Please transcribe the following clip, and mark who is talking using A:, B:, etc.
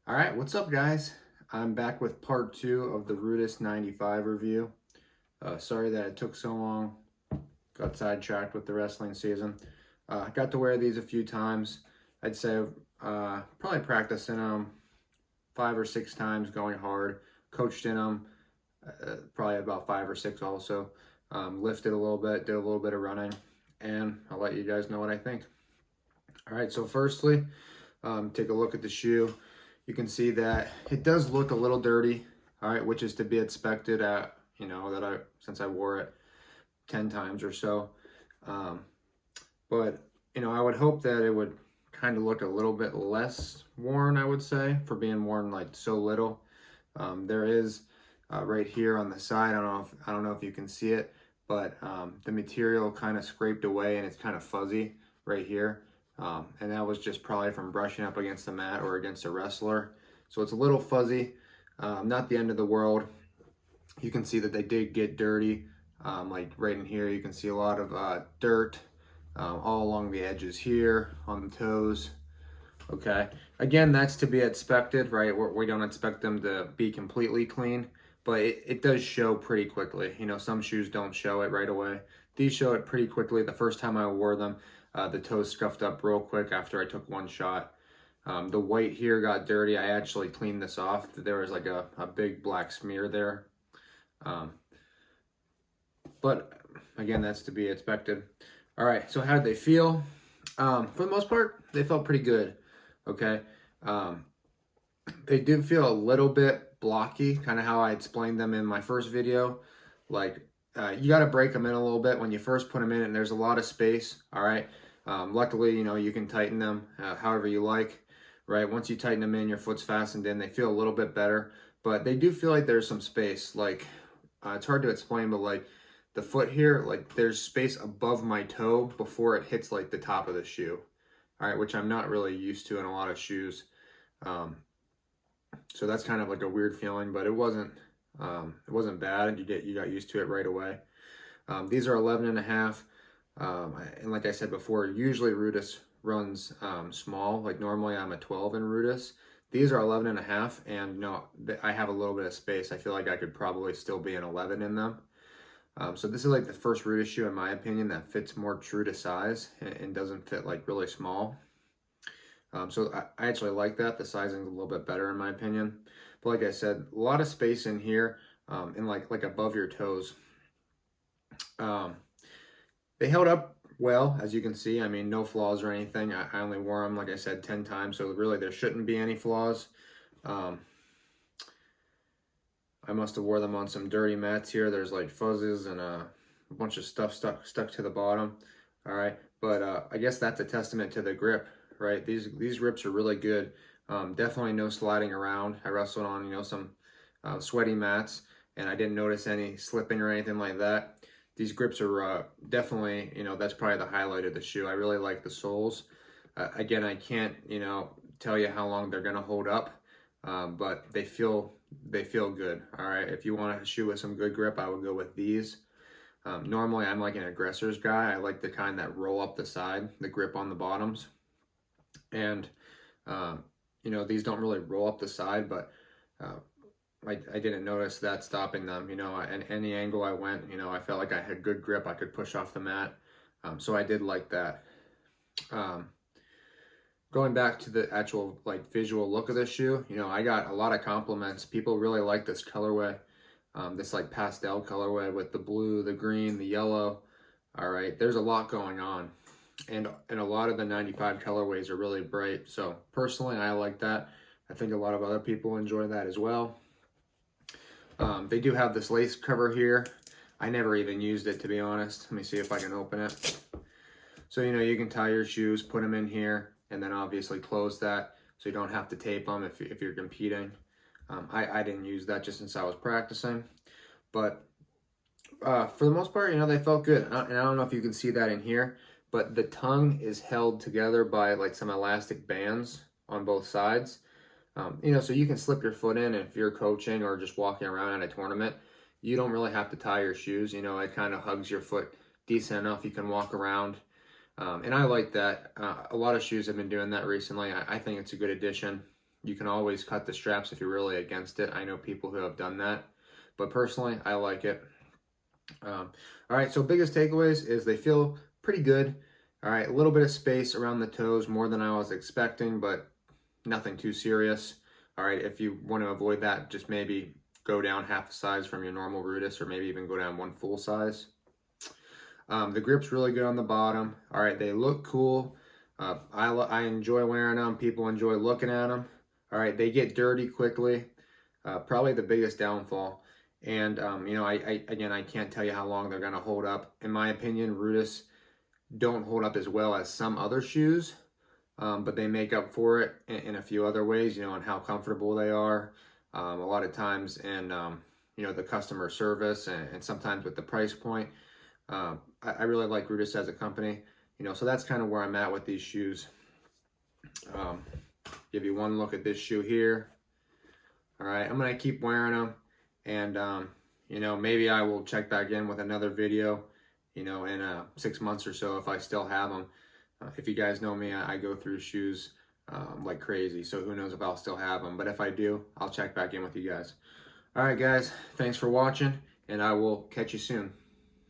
A: All right, what's up, guys? I'm back with part two of the Rudis 95 review. Sorry that it took so long. Got sidetracked with the wrestling season. Got to wear these a few times. I'd say probably practiced in them 5 or 6 times, going hard. Coached in them probably about 5 or 6 also. Lifted a little bit, did a little bit of running, and I'll let you guys know what I think. All right, so firstly, take a look at the shoe. You can see that it does look a little dirty, all right, which is to be expected at, since I wore it 10 times or so. But, I would hope that it would kind of look a little bit less worn, I would say, for being worn like so little. There is right here on the side, I don't know if you can see it, but the material kind of scraped away and it's kind of fuzzy right here. And that was just probably from brushing up against the mat or against a wrestler. So it's a little fuzzy, not the end of the world. You can see that they did get dirty. Like right in here, you can see a lot of dirt all along the edges here on the toes. Okay, again, that's to be expected, right? We don't expect them to be completely clean, but it does show pretty quickly. Some shoes don't show it right away. These show it pretty quickly. The first time I wore them, the toes scuffed up real quick after I took one shot. The white here got dirty. I actually cleaned this off. There was like a big black smear there. But again, that's to be expected. All right, so how did they feel? For the most part, they felt pretty good. Okay. They did feel a little bit blocky, kind of how I explained them in my first video. Like, you got to break them in a little bit when you first put them in, and there's a lot of space. All right. Luckily, you can tighten them however you like. Right. Once you tighten them in, your foot's fastened in. They feel a little bit better, but they do feel like there's some space. Like, it's hard to explain, but like the foot here, like there's space above my toe before it hits like the top of the shoe. All right, which I'm not really used to in a lot of shoes. So that's kind of like a weird feeling, but it wasn't bad. You got used to it right away. These are 11 and a half. And like I said before, usually Rudis runs small. Like normally I'm a 12 in Rudis. These are 11 and a half, and no, I have a little bit of space. I feel like I could probably still be an 11 in them. So this is like the first Rudis shoe, in my opinion, that fits more true to size and doesn't fit like really small. So I actually like that. The sizing is a little bit better in my opinion. But like I said, a lot of space in here and like above your toes. They held up well, as you can see. I mean, no flaws or anything. I only wore them, like I said, 10 times. So really there shouldn't be any flaws. I must have wore them on some dirty mats here. There's like fuzzes and a bunch of stuff stuck to the bottom. All right, but I guess that's a testament to the grip, right? These grips are really good. Definitely no sliding around. I wrestled on some sweaty mats, and I didn't notice any slipping or anything like that. These grips are definitely, that's probably the highlight of the shoe. I really like the soles. Again, I can't tell you how long they're gonna hold up, but they feel good. All right, if you want a shoe with some good grip, I would go with these. Normally I'm like an aggressor's guy. I like the kind that roll up the side, the grip on the bottoms. And these don't really roll up the side, but I didn't notice that stopping them. And any angle I went, I felt like I had good grip. I could push off the mat. So I did like that. Going back to the actual like visual look of this shoe, I got a lot of compliments. People really like this colorway, this like pastel colorway with the blue, the green, the yellow. All right, there's a lot going on, and a lot of the 95 colorways are really bright. So personally, I like that. I think a lot of other people enjoy that as well. They do have this lace cover here. I never even used it, to be honest. Let me see if I can open it. So you can tie your shoes, put them in here, and then obviously close that so you don't have to tape them if you're competing. I didn't use that just since I was practicing. But for the most part, they felt good. And I don't know if you can see that in here, but the tongue is held together by like some elastic bands on both sides. So you can slip your foot in if you're coaching or just walking around at a tournament. You don't really have to tie your shoes. It kind of hugs your foot decent enough. You can walk around. And I like that. A lot of shoes have been doing that recently. I think it's a good addition. You can always cut the straps if you're really against it. I know people who have done that, but personally, I like it. All right, so biggest takeaways is they feel pretty good. All right, a little bit of space around the toes, more than I was expecting, but nothing too serious. All right, if you want to avoid that, just maybe go down half a size from your normal Rudis, or maybe even go down one full size. The grip's really good on the bottom. All right, they look cool. I enjoy wearing them. People enjoy looking at them. All right, they get dirty quickly. Probably the biggest downfall. And you know, again, I can't tell you how long they're gonna hold up. In my opinion, Rudis don't hold up as well as some other shoes, but they make up for it in a few other ways. You know, and how comfortable they are. A lot of times, and you know, the customer service, and sometimes with the price point. I really like Rudis as a company. You know, so that's kind of where I'm at with these shoes. Give you one look at this shoe here. All right, I'm gonna keep wearing them, and you know, maybe I will check back in with another video, you know, in 6 months or so if I still have them. If you guys know me, I go through shoes like crazy, so who knows if I'll still have them. But if I do, I'll check back in with you guys. All right, guys, thanks for watching, and I will catch you soon.